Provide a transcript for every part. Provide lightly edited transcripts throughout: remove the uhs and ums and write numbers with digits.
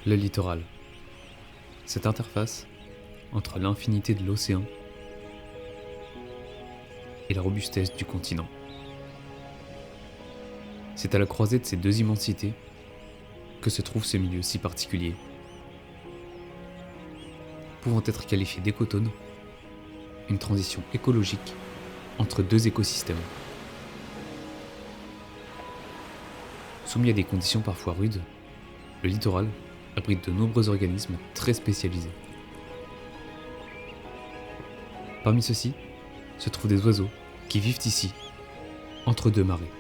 Le littoral. Cette interface entre l'infinité de l'océan et la robustesse du continent. C'est à la croisée de ces deux immensités que se trouve ce milieu si particulier. Pouvant être qualifié d'écotone, une transition écologique entre deux écosystèmes. Soumis à des conditions parfois rudes, le littoral abrite de nombreux organismes très spécialisés. Parmi ceux-ci se trouvent des oiseaux qui vivent ici, entre deux marées.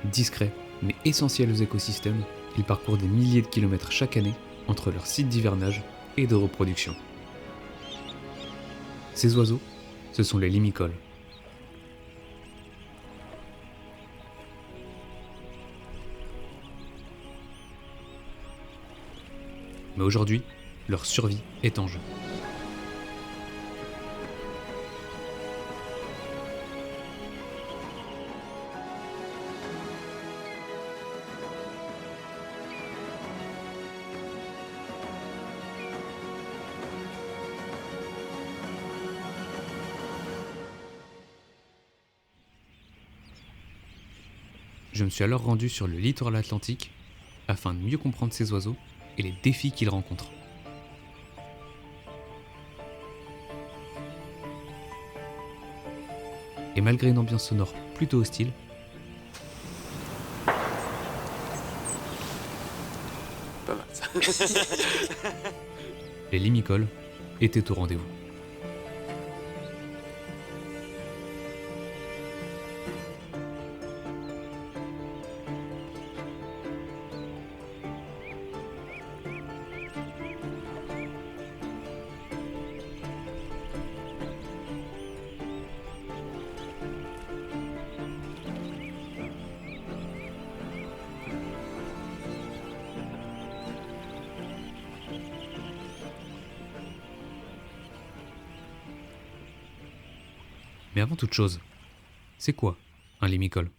Discrets mais essentiels aux écosystèmes, ils parcourent des milliers de kilomètres chaque année entre leurs sites d'hivernage et de reproduction. Ces oiseaux, ce sont les limicoles. Mais aujourd'hui, leur survie est en jeu. Je me suis alors rendu sur le littoral atlantique afin de mieux comprendre ces oiseaux et les défis qu'ils rencontrent. Et malgré une ambiance sonore plutôt hostile, Pas mal ça. les limicoles étaient au rendez-vous. Mais avant toute chose, c'est quoi un limicole ?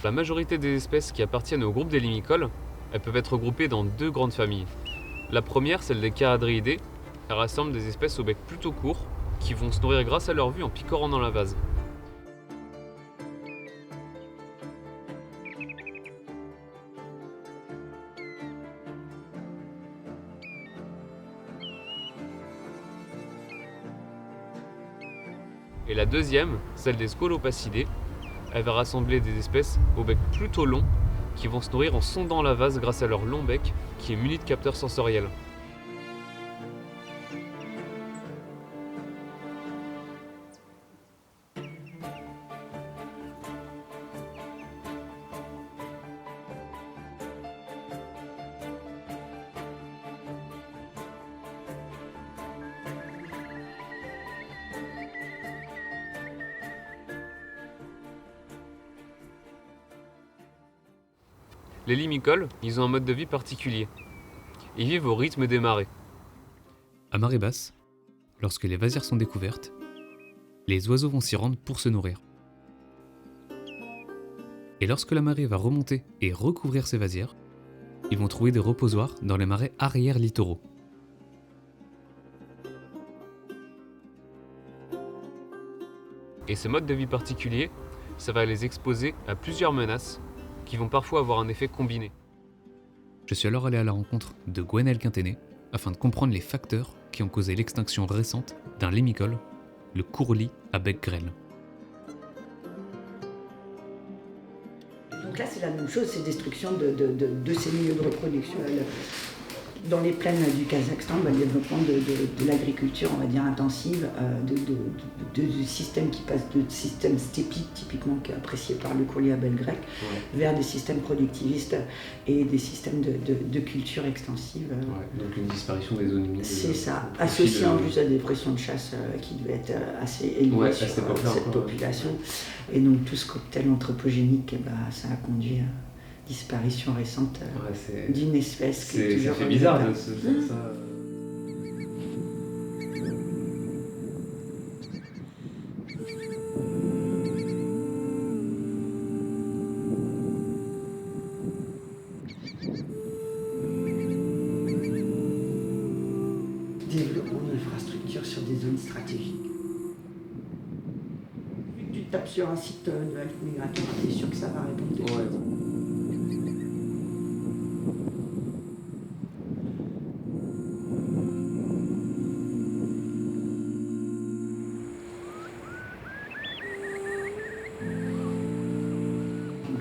La majorité des espèces qui appartiennent au groupe des limicoles, elles peuvent être regroupées dans deux grandes familles. La première, celle des charadriidés, elle rassemble des espèces au bec plutôt court qui vont se nourrir grâce à leur vue en picorant dans la vase. Et la deuxième, celle des scolopacidés, elle va rassembler des espèces au bec plutôt long qui vont se nourrir en sondant la vase grâce à leur long bec qui est muni de capteurs sensoriels. Les limicoles, ils ont un mode de vie particulier. Ils vivent au rythme des marées. À marée basse, lorsque les vasières sont découvertes, les oiseaux vont s'y rendre pour se nourrir. Et lorsque la marée va remonter et recouvrir ces vasières, ils vont trouver des reposoirs dans les marais arrière littoraux. Et ce mode de vie particulier, ça va les exposer à plusieurs menaces qui vont parfois avoir un effet combiné. Je suis alors allé à la rencontre de Gwenaëlle Quinténé afin de comprendre les facteurs qui ont causé l'extinction récente d'un limicole, le courlis à bec grêle. Donc là, c'est la même chose, c'est destruction de ces milieux de reproduction. Dans les plaines du Kazakhstan, le développement de l'agriculture, on va dire, intensive, de systèmes qui passent de systèmes stépiques, typiquement appréciés par le courlis à bec grec, vers des systèmes productivistes et des systèmes de culture extensive. Donc une disparition des zones humides. C'est ça, associé en plus à des pressions de chasse qui devaient être assez élevées sur cette population. Et donc tout ce cocktail anthropogénique, ça a conduit à disparition récente d'une espèce qui est toujours... C'est bizarre de se faire ça. tapes sur un site de la Ligue migratoire, tu es sûr que ça va répondre tout de suite.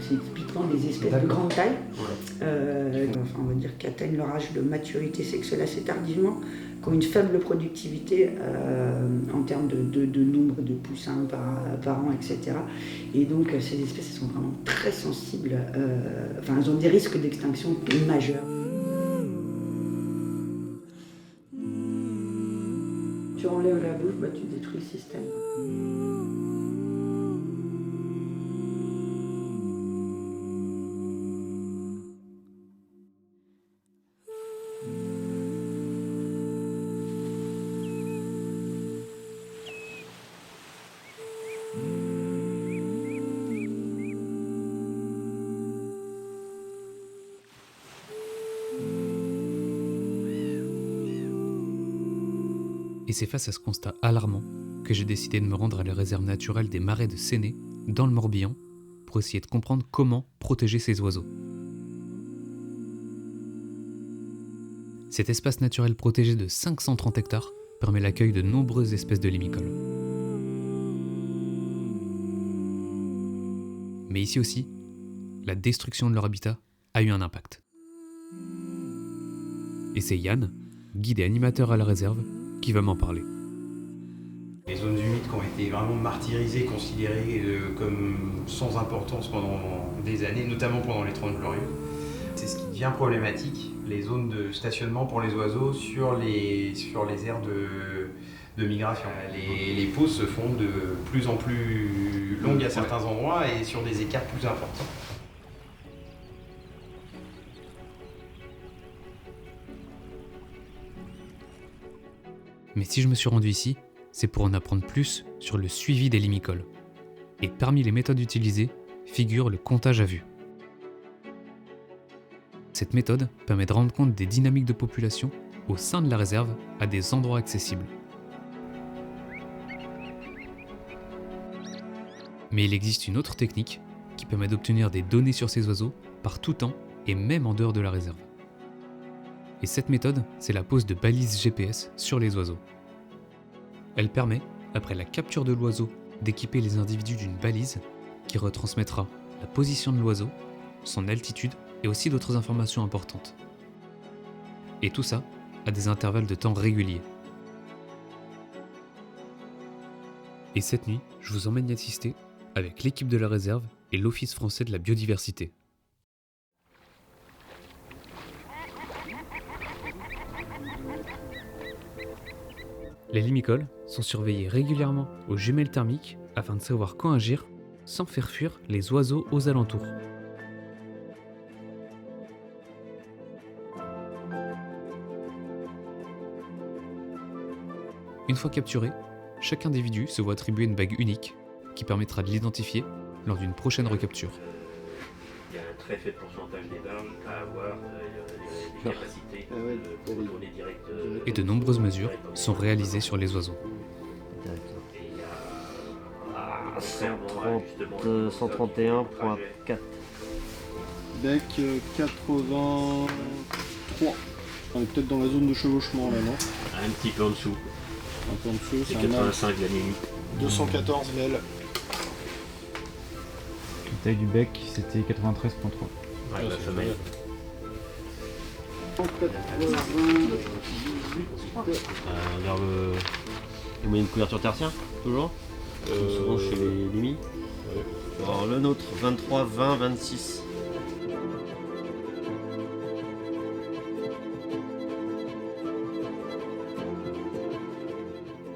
C'est typiquement des espèces de grande taille, on va dire qui atteignent leur âge de maturité sexuelle assez tardivement, qui ont une faible productivité en termes de nombre de poussins par an, etc. Et donc ces espèces elles sont vraiment très sensibles, elles ont des risques d'extinction majeurs. Tu enlèves la bouche, tu détruis le système. Et c'est face à ce constat alarmant que j'ai décidé de me rendre à la réserve naturelle des Marais de Séné, dans le Morbihan, pour essayer de comprendre comment protéger ces oiseaux. Cet espace naturel protégé de 530 hectares permet l'accueil de nombreuses espèces de limicoles. Mais ici aussi, la destruction de leur habitat a eu un impact. Et c'est Yann, guide et animateur à la réserve, qui va m'en parler. Les zones humides qui ont été vraiment martyrisées, considérées comme sans importance pendant des années, notamment pendant les 30 glorieuses. C'est ce qui devient problématique, les zones de stationnement pour les oiseaux sur les aires de migration. Les pauses se font de plus en plus longues à certains endroits et sur des écarts plus importants. Mais si je me suis rendu ici, c'est pour en apprendre plus sur le suivi des limicoles. Et parmi les méthodes utilisées figure le comptage à vue. Cette méthode permet de rendre compte des dynamiques de population au sein de la réserve à des endroits accessibles. Mais il existe une autre technique qui permet d'obtenir des données sur ces oiseaux par tout temps et même en dehors de la réserve. Et cette méthode, c'est la pose de balises GPS sur les oiseaux. Elle permet, après la capture de l'oiseau, d'équiper les individus d'une balise qui retransmettra la position de l'oiseau, son altitude et aussi d'autres informations importantes. Et tout ça à des intervalles de temps réguliers. Et cette nuit, je vous emmène y assister avec l'équipe de la réserve et l'Office français de la biodiversité. Les limicoles sont surveillés régulièrement aux jumelles thermiques afin de savoir quand agir sans faire fuir les oiseaux aux alentours. Une fois capturé, chaque individu se voit attribuer une bague unique qui permettra de l'identifier lors d'une prochaine recapture. Il y a un très faible pourcentage des barges à avoir les capacités pour retourner direct. Et de nombreuses mesures sont réalisées sur les oiseaux. Et il y a 131.4. Bec 83. On est peut-être dans la zone de chevauchement là, non? un petit peu en dessous. Un peu en dessous, C'est c'est un mâle. 85 la nuit. 214 l'aile. La taille du bec, c'était 93.3. Ouais, la femelle. Vers le moyen de couverture tertien, toujours souvent chez les Lémis. Alors le nôtre, 23, 20, 26.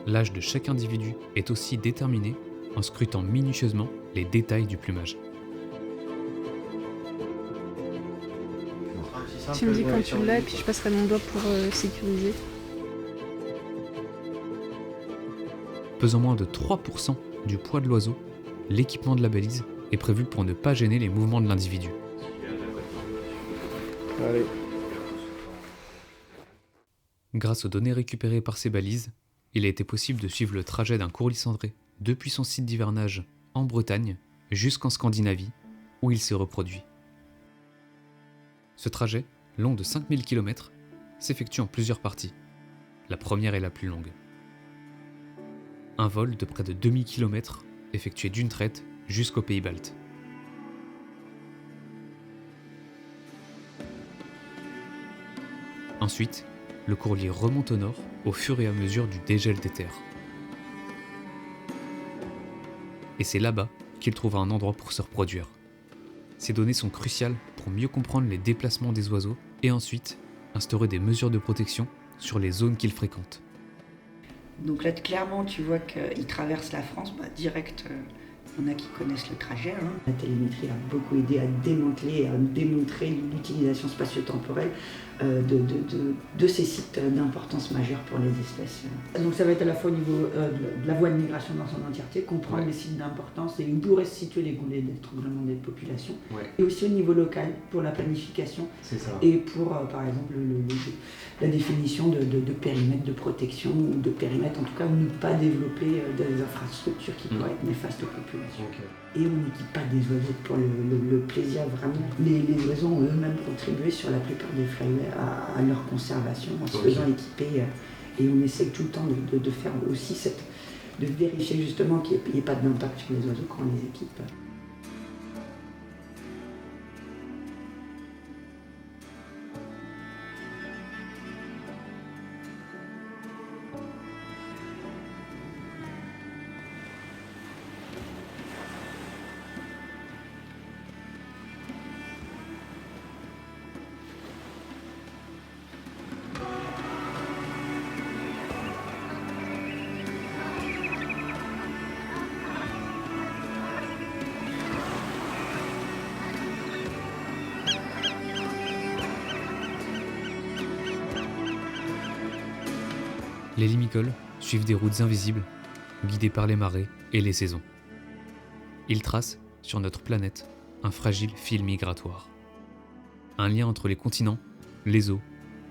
L'âge de chaque individu est aussi déterminé en scrutant minutieusement les détails du plumage. Tu me dis quand tu l'as et puis je passerai mon doigt pour sécuriser. Pesant moins de 3% du poids de l'oiseau, l'équipement de la balise est prévu pour ne pas gêner les mouvements de l'individu. Allez. Grâce aux données récupérées par ces balises, il a été possible de suivre le trajet d'un courlis cendré depuis son site d'hivernage en Bretagne jusqu'en Scandinavie, où il s'est reproduit. Ce trajet, long de 5000 km, s'effectue en plusieurs parties. La première est la plus longue. Un vol de près de 2000 km effectué d'une traite jusqu'aux pays baltes. Ensuite, le courrier remonte au nord au fur et à mesure du dégel des terres. Et c'est là-bas qu'il trouvera un endroit pour se reproduire. Ces données sont cruciales pour mieux comprendre les déplacements des oiseaux et ensuite instaurer des mesures de protection sur les zones qu'ils fréquentent. Donc là, clairement, tu vois qu'ils traversent la France, direct. Il y en a qui connaissent le trajet. La télémétrie a beaucoup aidé à démanteler et à démontrer l'utilisation spatio-temporelle de ces sites d'importance majeure pour les espèces. Donc ça va être à la fois au niveau de la voie de migration dans son entièreté, comprendre les sites d'importance et où pourraient se situer les goulets d'étranglement des populations. Et aussi au niveau local, pour la planification et pour, par exemple, la définition de périmètres de protection ou de périmètres, en tout cas, où ne pas développer des infrastructures qui pourraient être néfastes aux populations. Et on n'équipe pas des oiseaux pour le plaisir vraiment. Les oiseaux ont eux-mêmes contribué sur la plupart des flyways à leur conservation en se faisant équiper. Et on essaie tout le temps de faire aussi de vérifier justement qu'il n'y ait pas d'impact sur les oiseaux quand on les équipe. Les limicoles suivent des routes invisibles, guidées par les marées et les saisons. Ils tracent, sur notre planète, un fragile fil migratoire. Un lien entre les continents, les eaux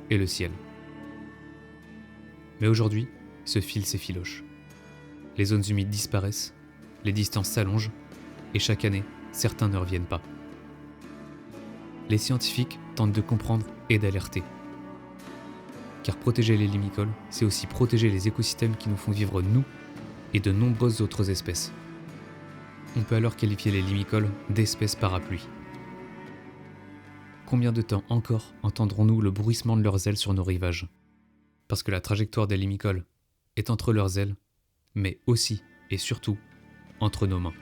et le ciel. Mais aujourd'hui, ce fil s'effiloche. Les zones humides disparaissent, les distances s'allongent, et chaque année, certains ne reviennent pas. Les scientifiques tentent de comprendre et d'alerter. Car protéger les limicoles, c'est aussi protéger les écosystèmes qui nous font vivre nous et de nombreuses autres espèces. On peut alors qualifier les limicoles d'espèces parapluies. Combien de temps encore entendrons-nous le bruissement de leurs ailes sur nos rivages ? Parce que la trajectoire des limicoles est entre leurs ailes, mais aussi et surtout entre nos mains.